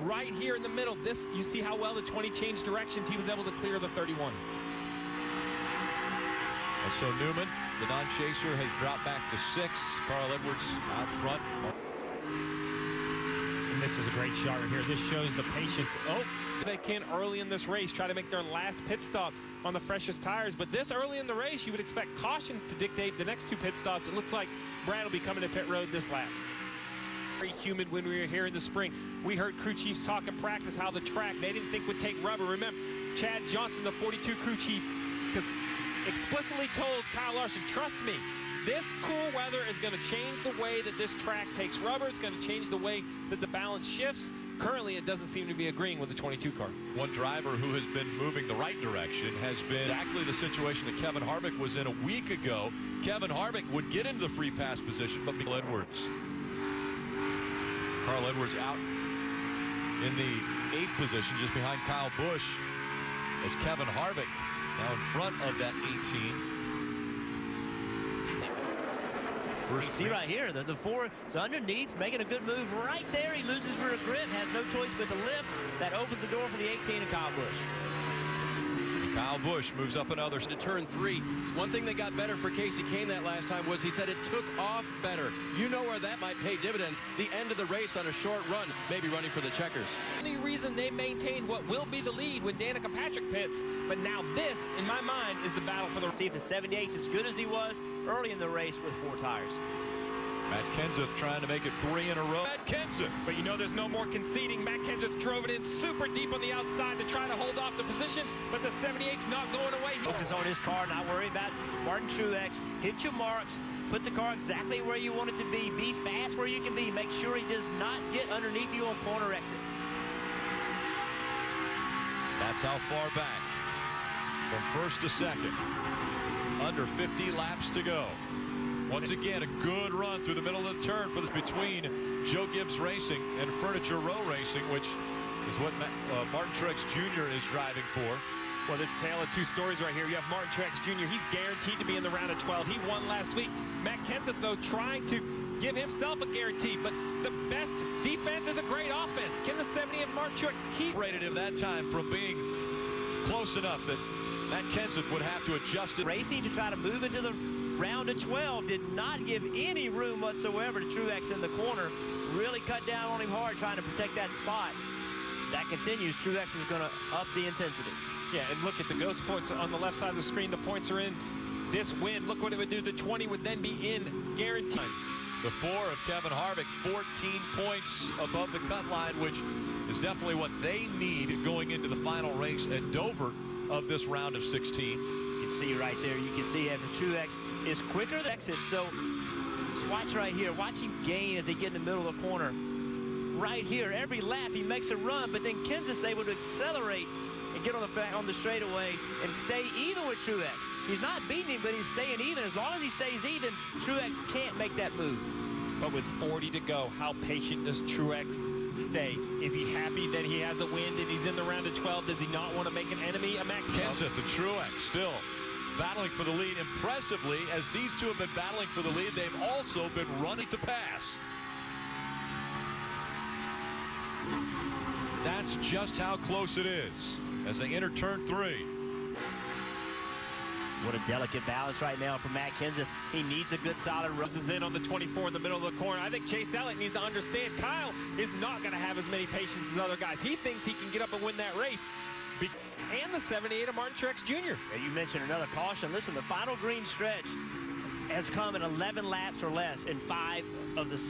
right here in the middle. This, you see how well the 20 changed directions. He was able to clear the 31. And so Newman, the non-chaser, has dropped back to 6. Carl Edwards out front. And this is a great shot right here. This shows the patience. Oh, they can early in this race try to make their last pit stop on the freshest tires, but this early in the race you would expect cautions to dictate the next 2 pit stops. It looks like Brad will be coming to pit road this lap. Very humid when we were here in the spring. We heard crew chiefs talk in practice how the track they didn't think would take rubber. Remember, Chad Johnson, the 42 crew chief, explicitly told Kyle Larson, trust me, this cool weather is going to change the way that this track takes rubber. It's going to change the way that the balance shifts. Currently, it doesn't seem to be agreeing with the 22 car. One driver who has been moving the right direction has been exactly the situation that Kevin Harvick was in a week ago. Kevin Harvick would get into the free pass position, but Edwards. Carl Edwards out in the 8th position, just behind Kyle Busch, as Kevin Harvick now in front of that 18. You see right here, the 4 is underneath, making a good move right there. He loses rear grip, has no choice but to lift. That opens the door for the 18 of Kyle Busch. Kyle Busch moves up another to turn 3. One thing that got better for Casey Kane that last time was he said it took off better. You know where that might pay dividends. The end of the race on a short run, maybe running for the checkers. The reason they maintained what will be the lead when Danica Patrick pits, but now this, in my mind, is the battle for the... See if the 78's as good as he was early in the race with 4 tires. Matt Kenseth trying to make it 3 in a row. Matt Kenseth. But you know there's no more conceding. Matt Kenseth drove it in super deep on the outside to try to hold off the position, but the 78's not going away. Focus on his car, not worry about Martin Truex. Hit your marks. Put the car exactly where you want it to be. Be fast where you can be. Make sure he does not get underneath you on corner exit. That's how far back. From first to second. Under 50 laps to go. Once again, a good run through the middle of the turn for this between Joe Gibbs Racing and Furniture Row Racing, which is what Martin Truex Jr. is driving for. Well, this tale of 2 stories right here. You have Martin Truex Jr. He's guaranteed to be in the round of 12. He won last week. Matt Kenseth, though, trying to give himself a guarantee, but the best defense is a great offense. Can the 70 of Martin Truex keep... Rated him that time from being close enough that Matt Kenseth would have to adjust it. Racing to try to move into the round of 12 did not give any room whatsoever to Truex in the corner. Really cut down on him hard trying to protect that spot. That continues. Truex is going to up the intensity. Yeah, and look at the ghost points on the left side of the screen. The points are in. This win, look what it would do. The 20 would then be in, guaranteed. The 4 of Kevin Harvick, 14 points above the cut line, which is definitely what they need going into the final race at Dover of this round of 16. You can see right there, you can see if Truex is quicker than exit. So just watch right here, watch him gain as they get in the middle of the corner. Right here, every lap he makes a run, but then Kenseth's able to accelerate and get on the back on the straightaway and stay even with Truex. He's not beating him, but he's staying even. As long as he stays even, Truex can't make that move. But with 40 to go, how patient does Truex stay? Is he happy that he has a win and he's in the round of 12? Does he not want to make an enemy of Matt Kenseth and Truex still battling for the lead impressively. As these two have been battling for the lead, they've also been running to pass. That's just how close it is as they enter turn 3. What a delicate balance right now for Matt Kenseth. He needs a good solid run. Is in on the 24 in the middle of the corner. I think Chase Elliott needs to understand Kyle is not going to have as many patience as other guys. He thinks he can get up and win that race. And the 78 of Martin Truex Jr. Yeah, you mentioned another caution. Listen, the final green stretch has come in 11 laps or less in 5 of the 7.